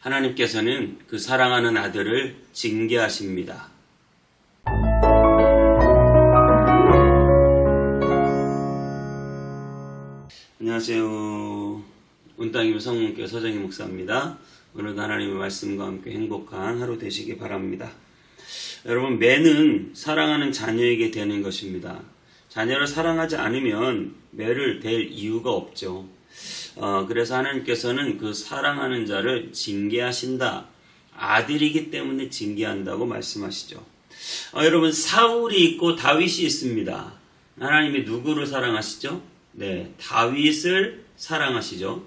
하나님께서는 그 사랑하는 아들을 징계하십니다. 안녕하세요. 온땅이면 성문교회 서정희 목사입니다. 오늘도 하나님의 말씀과 함께 행복한 하루 되시기 바랍니다. 여러분, 매는 사랑하는 자녀에게 되는 것입니다. 자녀를 사랑하지 않으면 매를 댈 이유가 없죠. 그래서 하나님께서는 그 사랑하는 자를 징계하신다. 아들이기 때문에 징계한다고 말씀하시죠. 여러분, 사울이 있고 다윗이 있습니다. 하나님이 누구를 사랑하시죠? 네, 다윗을 사랑하시죠.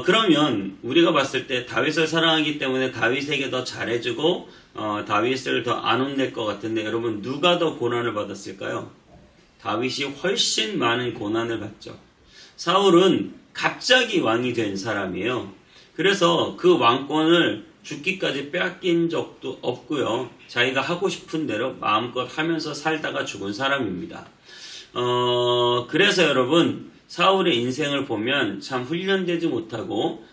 그러면 우리가 봤을 때 다윗을 사랑하기 때문에 다윗에게 더 잘해주고 다윗을 더 안 혼낼 것 같은데, 여러분, 누가 더 고난을 받았을까요? 다윗이 훨씬 많은 고난을 받죠. 사울은 갑자기 왕이 된 사람이에요. 그래서 그 왕권을 죽기까지 빼앗긴 적도 없고요. 자기가 하고 싶은 대로 마음껏 하면서 살다가 죽은 사람입니다. 그래서 여러분, 사울의 인생을 보면 참 훈련되지 못하고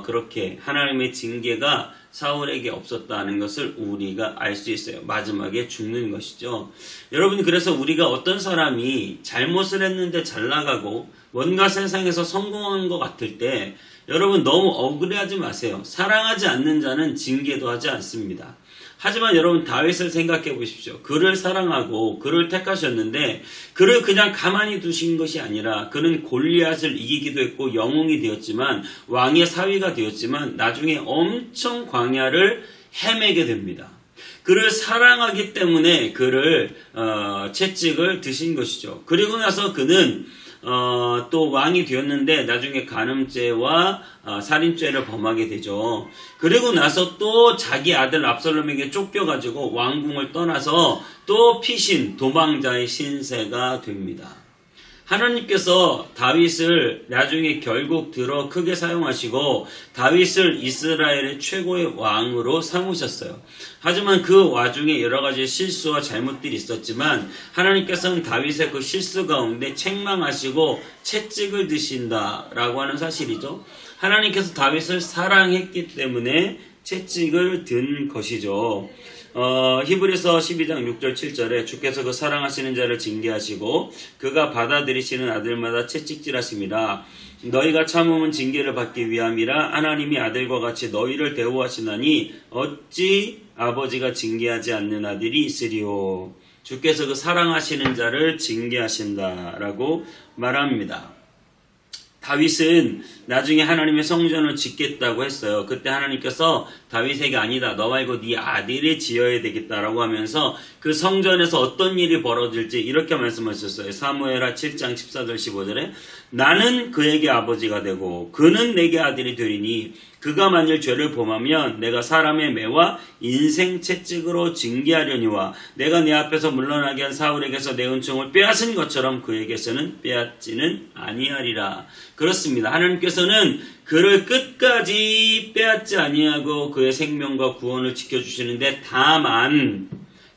그렇게 하나님의 징계가 사울에게 없었다는 것을 우리가 알 수 있어요. 마지막에 죽는 것이죠. 여러분, 그래서 우리가 어떤 사람이 잘못을 했는데 잘 나가고 뭔가 세상에서 성공한 것 같을 때 여러분 너무 억울해하지 마세요. 사랑하지 않는 자는 징계도 하지 않습니다. 하지만 여러분, 다윗을 생각해 보십시오. 그를 사랑하고 그를 택하셨는데 그를 그냥 가만히 두신 것이 아니라 그는 골리앗을 이기기도 했고 영웅이 되었지만, 왕의 사위가 되었지만 나중에 엄청 광야를 헤매게 됩니다. 그를 사랑하기 때문에 그를 채찍을 드신 것이죠. 그리고 나서 그는 또 왕이 되었는데 나중에 간음죄와 살인죄를 범하게 되죠. 그리고 나서 또 자기 아들 압살롬에게 쫓겨가지고 왕궁을 떠나서 또 피신, 도망자의 신세가 됩니다. 하나님께서 다윗을 나중에 결국 들어 크게 사용하시고 다윗을 이스라엘의 최고의 왕으로 삼으셨어요. 하지만 그 와중에 여러 가지 실수와 잘못들이 있었지만 하나님께서는 다윗의 그 실수 가운데 책망하시고 채찍을 드신다라고 하는 사실이죠. 하나님께서 다윗을 사랑했기 때문에 채찍을 든 것이죠. 히브리서 12장 6절 7절에 주께서 그 사랑하시는 자를 징계하시고 그가 받아들이시는 아들마다 채찍질하심이라. 너희가 참음은 징계를 받기 위함이라. 하나님이 아들과 같이 너희를 대우하시나니 어찌 아버지가 징계하지 않는 아들이 있으리요. 주께서 그 사랑하시는 자를 징계하신다라고 말합니다. 다윗은 나중에 하나님의 성전을 짓겠다고 했어요. 그때 하나님께서 다윗에게 아니다, 너 말고 네 아들이 지어야 되겠다라고 하면서 그 성전에서 어떤 일이 벌어질지 이렇게 말씀하셨어요. 사무엘하 7장 14절 15절에 나는 그에게 아버지가 되고 그는 내게 아들이 되리니 그가 만일 죄를 범하면 내가 사람의 매와 인생 채찍으로 징계하려니와 내가 내 앞에서 물러나게 한 사울에게서 내 은총을 빼앗은 것처럼 그에게서는 빼앗지는 아니하리라. 그렇습니다. 하나님께서는 그를 끝까지 빼앗지 아니하고 그의 생명과 구원을 지켜주시는데, 다만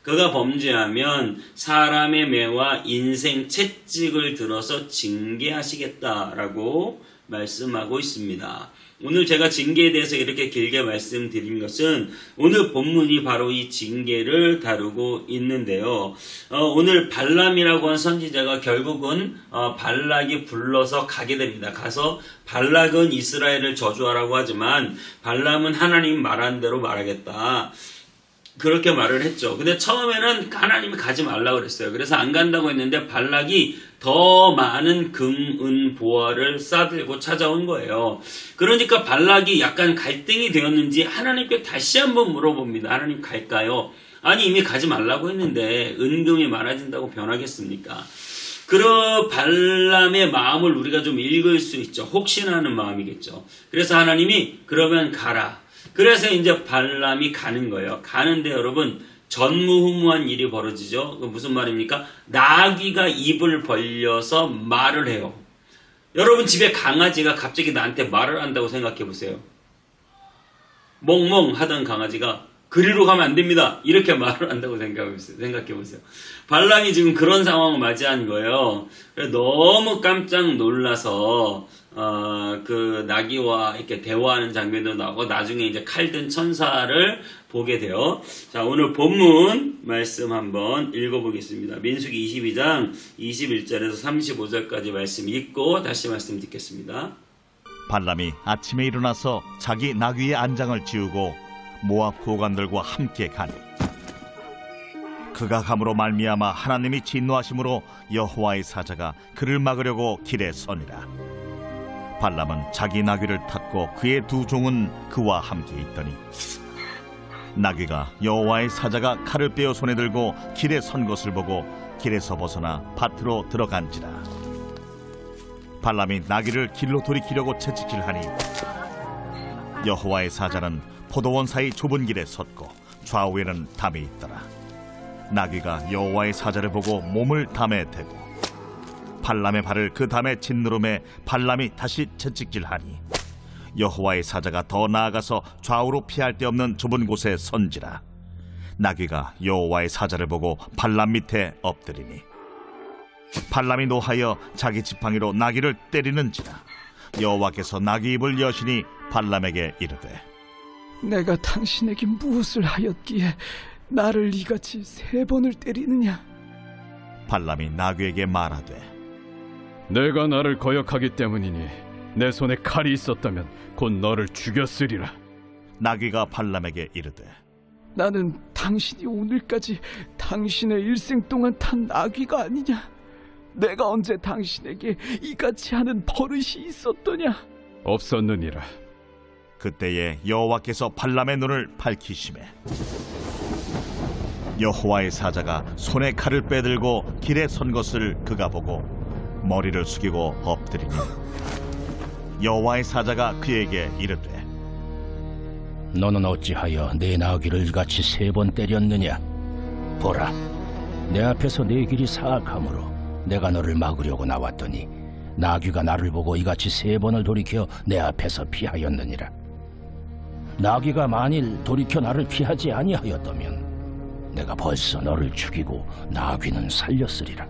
그가 범죄하면 사람의 매와 인생 채찍을 들어서 징계하시겠다라고 말씀하고 있습니다. 오늘 제가 징계에 대해서 이렇게 길게 말씀드린 것은 오늘 본문이 바로 이 징계를 다루고 있는데요. 오늘 발람이라고 한 선지자가 결국은 발락이 불러서 가게 됩니다. 가서 발락은 이스라엘을 저주하라고 하지만 발람은 하나님 말한 대로 말하겠다, 그렇게 말을 했죠. 근데 처음에는 하나님이 가지 말라고 그랬어요. 그래서 안 간다고 했는데 발락이 더 많은 금, 은, 보화를 싸들고 찾아온 거예요. 그러니까 발락이 약간 갈등이 되었는지 하나님께 다시 한번 물어봅니다. 하나님 갈까요? 아니, 이미 가지 말라고 했는데 은금이 많아진다고 변하겠습니까? 그런 발람의 마음을 우리가 좀 읽을 수 있죠. 혹시나 하는 마음이겠죠. 그래서 하나님이 그러면 가라. 그래서 이제 발람이 가는 거예요. 가는데 여러분, 전무후무한 일이 벌어지죠. 무슨 말입니까? 나귀가 입을 벌려서 말을 해요. 여러분, 집에 강아지가 갑자기 나한테 말을 한다고 생각해 보세요. 멍멍 하던 강아지가 그리로 가면 안 됩니다. 이렇게 말을 한다고 생각해 보세요. 발람이 지금 그런 상황을 맞이한 거예요. 너무 깜짝 놀라서 그 나귀와 이렇게 대화하는 장면도 나오고 나중에 이제 칼든 천사를 보게 돼요. 자, 오늘 본문 말씀 한번 읽어보겠습니다. 민수기 22장 21절에서 35절까지 말씀 읽고 다시 말씀 듣겠습니다. 발람이 아침에 일어나서 자기 나귀의 안장을 지우고 모압 고관들과 함께 가니 그가 감으로 말미암아 하나님이 진노하심으로 여호와의 사자가 그를 막으려고 길에 서니라. 발람은 자기 나귀를 탔고 그의 두 종은 그와 함께 있더니 나귀가 여호와의 사자가 칼을 빼어 손에 들고 길에 선 것을 보고 길에서 벗어나 밭으로 들어간지라. 발람이 나귀를 길로 돌이키려고 채찍질하니 여호와의 사자는 포도원 사이 좁은 길에 섰고 좌우에는 담이 있더라. 나귀가 여호와의 사자를 보고 몸을 담에 대고 발람의 발을 그 담에 짓누름에 발람이 다시 채찍질하니 여호와의 사자가 더 나아가서 좌우로 피할 데 없는 좁은 곳에 선지라. 나귀가 여호와의 사자를 보고 발람 밑에 엎드리니 발람이 노하여 자기 지팡이로 나귀를 때리는지라. 여호와께서 나귀 입을 여시니 발람에게 이르되 내가 당신에게 무엇을 하였기에 나를 이같이 3번을 때리느냐? 발람이 나귀에게 말하되 내가 나를 거역하기 때문이니 내 손에 칼이 있었다면 곧 너를 죽였으리라. 나귀가 발람에게 이르되 나는 당신이 오늘까지 당신의 일생 동안 탄 나귀가 아니냐? 내가 언제 당신에게 이같이 하는 버릇이 있었더냐? 없었느니라. 그때에 여호와께서 발람의 눈을 밝히시매 여호와의 사자가 손에 칼을 빼들고 길에 선 것을 그가 보고 머리를 숙이고 엎드리니 여호와의 사자가 그에게 이르되 너는 어찌하여 내 나귀를 이같이 3번 때렸느냐? 보라, 내 앞에서 내 길이 사악하므로 내가 너를 막으려고 나왔더니 나귀가 나를 보고 이같이 3번을 돌이켜 내 앞에서 피하였느니라. 나귀가 만일 돌이켜 나를 피하지 아니하였다면 내가 벌써 너를 죽이고 나귀는 살렸으리라.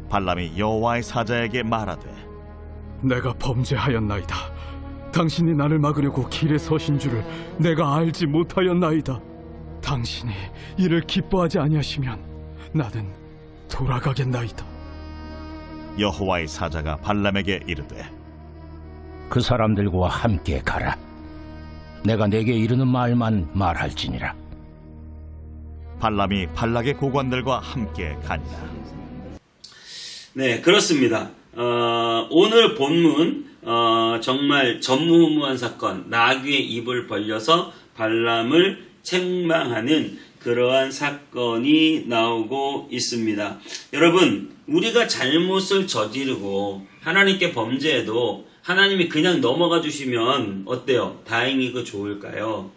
발람이 여호와의 사자에게 말하되 내가 범죄하였나이다. 당신이 나를 막으려고 길에 서신 줄을 내가 알지 못하였나이다. 당신이 이를 기뻐하지 아니하시면 나는 돌아가겠나이다. 여호와의 사자가 발람에게 이르되 그 사람들과 함께 가라. 내가 내게 이르는 말만 말할지니라. 발람이 발락의 고관들과 함께 가니라. 네, 그렇습니다. 오늘 본문 정말 전무후무한 사건, 나귀의 입을 벌려서 발람을 책망하는 그러한 사건이 나오고 있습니다. 여러분, 우리가 잘못을 저지르고 하나님께 범죄해도 하나님이 그냥 넘어가 주시면 어때요? 다행이고 좋을까요?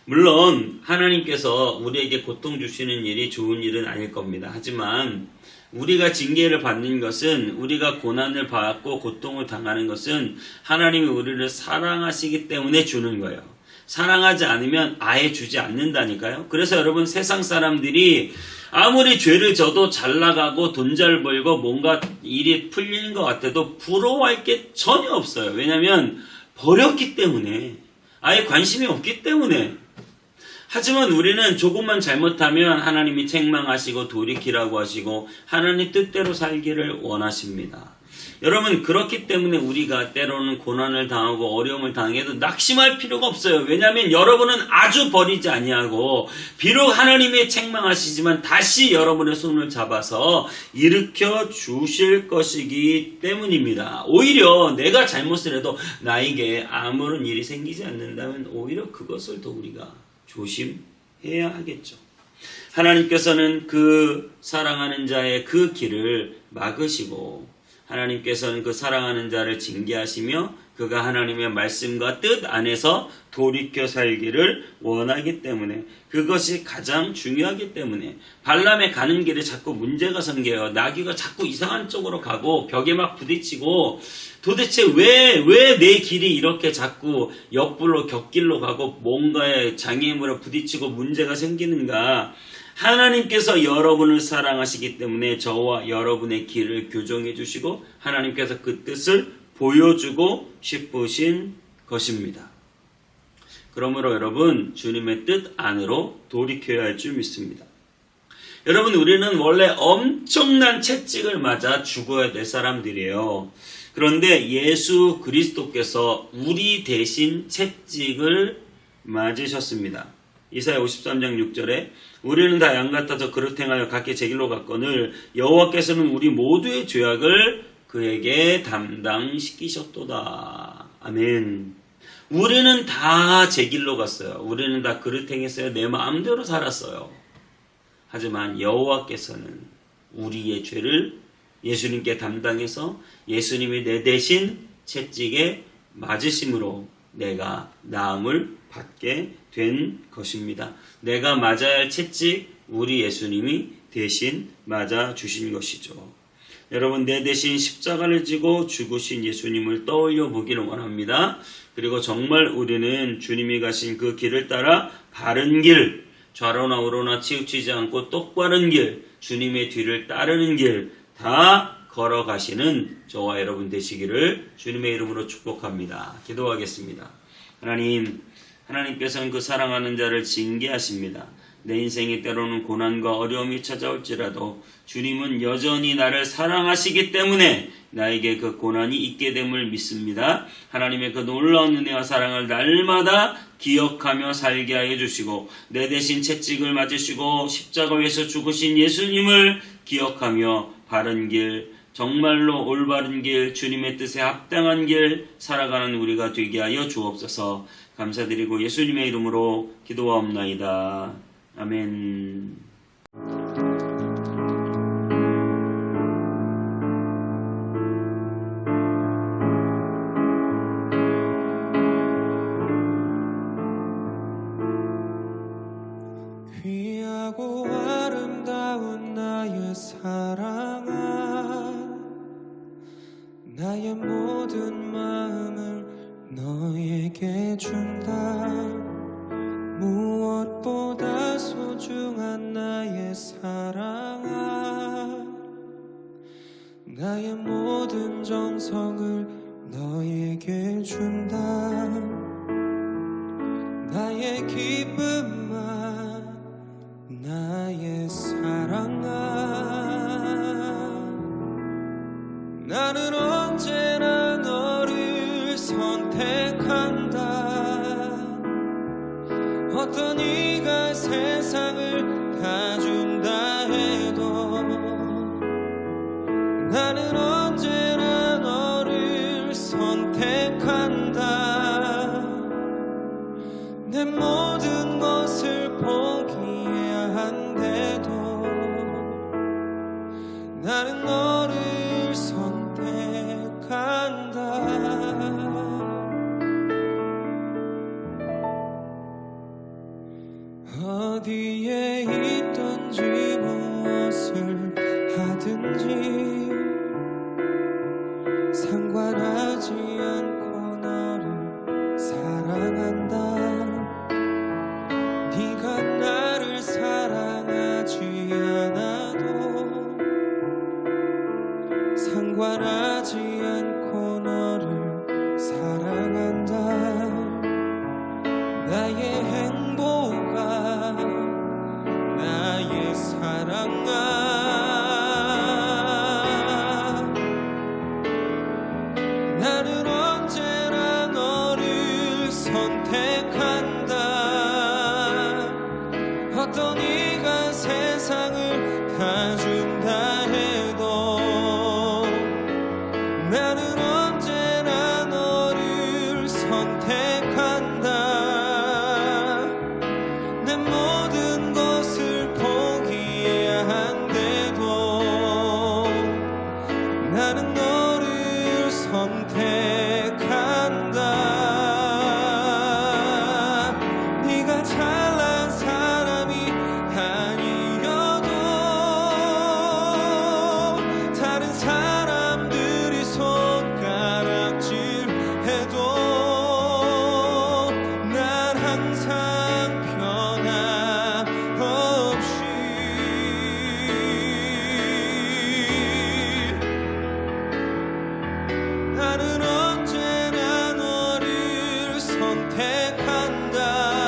물론 하나님께서 우리에게 고통 주시는 일이 좋은 일은 아닐 겁니다. 하지만 우리가 징계를 받는 것은, 우리가 고난을 받고 고통을 당하는 것은 하나님이 우리를 사랑하시기 때문에 주는 거예요. 사랑하지 않으면 아예 주지 않는다니까요. 그래서 여러분, 세상 사람들이 아무리 죄를 져도 잘 나가고 돈 잘 벌고 뭔가 일이 풀리는 것 같아도 부러워할 게 전혀 없어요. 왜냐하면 버렸기 때문에, 아예 관심이 없기 때문에. 하지만 우리는 조금만 잘못하면 하나님이 책망하시고 돌이키라고 하시고 하나님 뜻대로 살기를 원하십니다. 여러분, 그렇기 때문에 우리가 때로는 고난을 당하고 어려움을 당해도 낙심할 필요가 없어요. 왜냐하면 여러분은 아주 버리지 아니하고 비록 하나님이 책망하시지만 다시 여러분의 손을 잡아서 일으켜 주실 것이기 때문입니다. 오히려 내가 잘못을 해도 나에게 아무런 일이 생기지 않는다면 오히려 그것을 더 우리가 조심해야 하겠죠. 하나님께서는 그 사랑하는 자의 그 길을 막으시고 하나님께서는 그 사랑하는 자를 징계하시며 그가 하나님의 말씀과 뜻 안에서 돌이켜 살기를 원하기 때문에, 그것이 가장 중요하기 때문에 발람의 가는 길에 자꾸 문제가 생겨요. 나귀가 자꾸 이상한 쪽으로 가고 벽에 막 부딪히고, 도대체 왜 내 길이 이렇게 자꾸 옆불로 곁길로 가고 뭔가에 장애물에 부딪히고 문제가 생기는가? 하나님께서 여러분을 사랑하시기 때문에 저와 여러분의 길을 교정해 주시고 하나님께서 그 뜻을 보여주고 싶으신 것입니다. 그러므로 여러분, 주님의 뜻 안으로 돌이켜야 할 줄 믿습니다. 여러분, 우리는 원래 엄청난 채찍을 맞아 죽어야 될 사람들이에요. 그런데 예수 그리스도께서 우리 대신 채찍을 맞으셨습니다. 이사야 53장 6절에 우리는 다 양 같아서 그릇 행하여 각기 제 길로 갔거늘 여호와께서는 우리 모두의 죄악을 그에게 담당시키셨도다. 아멘. 우리는 다 제 길로 갔어요. 우리는 다 그릇 행했어요. 내 마음대로 살았어요. 하지만 여호와께서는 우리의 죄를 예수님께 담당해서 예수님이 내 대신 채찍에 맞으심으로 내가 나음을 받게 된 것입니다. 내가 맞아야 할 채찍, 우리 예수님이 대신 맞아 주신 것이죠. 여러분, 내 대신 십자가를 지고 죽으신 예수님을 떠올려 보기를 원합니다. 그리고 정말 우리는 주님이 가신 그 길을 따라 바른 길, 좌로나 우로나 치우치지 않고 똑바른 길, 주님의 뒤를 따르는 길 다 걸어가시는 저와 여러분 되시기를 주님의 이름으로 축복합니다. 기도하겠습니다. 하나님께서는 그 사랑하는 자를 징계하십니다. 내 인생에 때로는 고난과 어려움이 찾아올지라도 주님은 여전히 나를 사랑하시기 때문에 나에게 그 고난이 있게 됨을 믿습니다. 하나님의 그 놀라운 은혜와 사랑을 날마다 기억하며 살게 하여 주시고, 내 대신 채찍을 맞으시고 십자가 위에서 죽으신 예수님을 기억하며 바른 길, 정말로 올바른 길, 주님의 뜻에 합당한 길 살아가는 우리가 되게 하여 주옵소서. 감사드리고 예수님의 이름으로 기도하옵나이다. 아멘. 귀하고 아름다운 나의 사랑아, 나의 모든 마음을 너에게 준다. 무엇보다 소중한 나의 사랑아, 나의 모든 정성을 너에게 준다. 나의 기쁨아, 나의 사랑아, 나는 언제나 너를 선택한다. 어떤 이가 세상을 다 준다 해도 나는 언제나 너를 선택한다. 내 모든 것을 포기해야 한데도 나는 너를 선택한다. 어디에 있든지 무엇을 하든지 상관하지 않고 너를 사랑한다. 네가 나를 사랑하지 않아도 상관하지 않고 너를 사랑한다. 나의 행복아, 나의 사랑아, 나는 언제나 너를 선택한다. 어떤 이가 세상을 다 준다 해도 나는 언제나 너를 선택한다. 내 모든 것을 포기해야 한데도 나는 너를 선택한다. 선택한다.